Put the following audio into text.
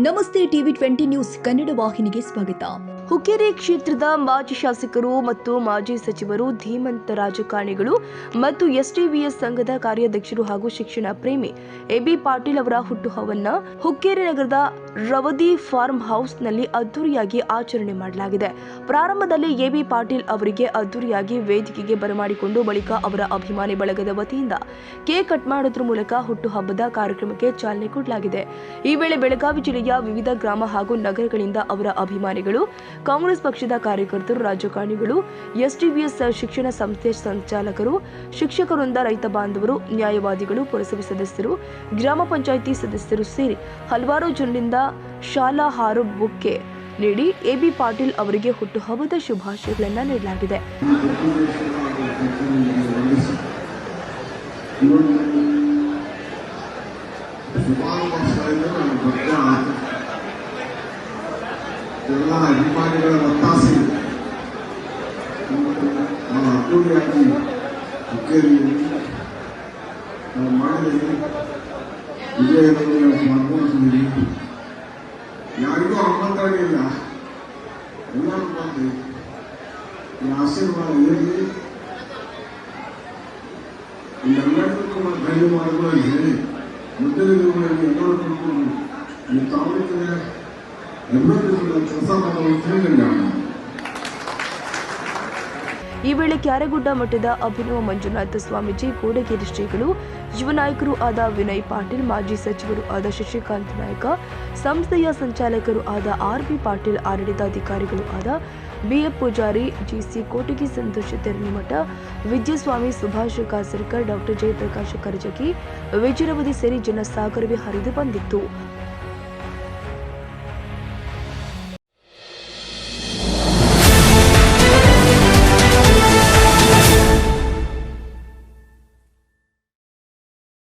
ನಮಸ್ತೆ TV 20 news Kannada ವಾಹಿನಿಗೆ ಸ್ವಾಗತ. ಹುಕ್ಕೇರಿ ಕ್ಷೇತ್ರದ ಮಾಜಿ ಶಾಸಕರು ಮತ್ತು ಮಾಜಿ ಸಚಿವರು, ಧೀಮಂತ ರಾಜಕಾರಣಿಗಳು ಮತ್ತು ಎಸ್ಟಿವಿಎಸ್ ಸಂಘದ ಕಾರ್ಯಾಧ್ಯಕ್ಷರು ಹಾಗೂ ಶಿಕ್ಷಣ ಪ್ರೇಮಿ ಎಬಿ ಪಾಟೀಲ್ ಅವರ ಹುಟ್ಟುಹಬ್ಬವನ್ನು ಹುಕ್ಕೇರಿ ನಗರದ ರವದಿ ಫಾರ್ಮ್ ಹೌಸ್ನಲ್ಲಿ ಅದ್ದೂರಿಯಾಗಿ ಆಚರಣೆ ಮಾಡಲಾಗಿದೆ. ಪ್ರಾರಂಭದಲ್ಲಿ ಎಬಿ ಪಾಟೀಲ್ ಅವರಿಗೆ ಅದ್ದೂರಿಯಾಗಿ ವೇದಿಕೆಗೆ ಬರಮಾಡಿಕೊಂಡು ಬಳಿಕ ಅವರ ಅಭಿಮಾನಿ ಬಳಗದ ವತಿಯಿಂದ ಕೇಕ್ ಕಟ್ ಮಾಡೋದ್ರ ಮೂಲಕ ಹುಟ್ಟುಹಬ್ಬದ ಕಾರ್ಯಕ್ರಮಕ್ಕೆ ಚಾಲನೆ ಕೊಡಲಾಗಿದೆ. ಈ ವೇಳೆ ಬೆಳಗಾವಿ ಜಿಲ್ಲೆಯ ವಿವಿಧ ಗ್ರಾಮ ಹಾಗೂ ನಗರಗಳಿಂದ ಅವರ ಅಭಿಮಾನಿಗಳು, ಕಾಂಗ್ರೆಸ್ ಪಕ್ಷದ ಕಾರ್ಯಕರ್ತರು, ರಾಜಕಾರಣಿಗಳು, ಎಸ್ಟಿವಿಎಸ್ ಶಿಕ್ಷಣ ಸಂಸ್ಥೆ ಸಂಚಾಲಕರು, ಶಿಕ್ಷಕರಿಂದ ರೈತ ಬಾಂಧವರು, ನ್ಯಾಯವಾದಿಗಳು, ಪುರಸಭೆ ಸದಸ್ಯರು, ಗ್ರಾಮ ಪಂಚಾಯಿತಿ ಸದಸ್ಯರು ಸೇರಿ ಹಲವಾರು ಜನರಿಂದ ಶಾಲಾ ಹಾರು ಬುಕ್ಕೆ ನೀಡಿ ಎಬಿ ಪಾಟೀಲ್ ಅವರಿಗೆ ಹುಟ್ಟುಹಬ್ಬದ ಶುಭಾಶಯಗಳನ್ನು ನೀಡಲಾಗಿದೆ. ಎಲ್ಲ ಅಭಿಮಾನಿಗಳ ಒತ್ತಾಸೆ ಅದ್ದೂರಿಯಾಗಿ ಹುಕ್ಕೇರಿಯಲ್ಲಿ ನಾವು ಮಾಡಿದ್ದೀವಿ. ವಿಜಯದಲ್ಲಿ ಮಾಡ್ಕೊಂಡಿದ್ದೀವಿ. ಯಾರಿಗೂ ಆಮಂತ್ರಣ ಇಲ್ಲ, ಎಲ್ಲರೂ ಬಂದು ಈ ಆಶೀರ್ವಾದ ಇರಲಿ. ಎಲ್ಲರಿಗೂ ಧನ್ಯವಾದಗಳು ಹೇಳಿ ಮುದ್ದೆಗಳಲ್ಲಿ ಎಲ್ಲರೂ ಕರ್ಕೊಂಡು ಈ ತಾಲೂಕಿನ ಕೆಲಸ ಮಾಡುವ. ಈ ವೇಳೆ ಕ್ಯಾರೆಗುಡ್ಡ ಮಠದ ಅಭಿನವ ಮಂಜುನಾಥ ಸ್ವಾಮೀಜಿ, ಕೋಡಗೇರಿ ಶ್ರೀಗಳು, ಯುವ ನಾಯಕರು ಆದ ವಿನಯ್ ಪಾಟೀಲ್, ಮಾಜಿ ಸಚಿವರು ಆದ ಶಶಿಕಾಂತ್ ನಾಯಕ, ಸಂಸ್ಥೆಯ ಸಂಚಾಲಕರು ಆದ ಆರ್.ಬಿ. ಪಾಟೀಲ್, ಆಡಳಿತಾಧಿಕಾರಿಗಳು ಆದ ಬಿ.ಎಫ್. ಪೂಜಾರಿ, ಜಿಸಿ ಕೋಟಗಿ, ಸಂತೋಷ ತೆರಳಿಮಠ, ವಿದ್ಯಾಸ್ವಾಮಿ, ಸುಭಾಷ್ ಕಾಸರ್ಕರ್, ಡಾಕ್ಟರ್ ಜಯಪ್ರಕಾಶ್ ಕರ್ಜಗಿ, ವಿಜಯರವದಿ ಸೇರಿ ಜನಸಾಗರವೇ ಹರಿದು ಬಂದಿತ್ತು.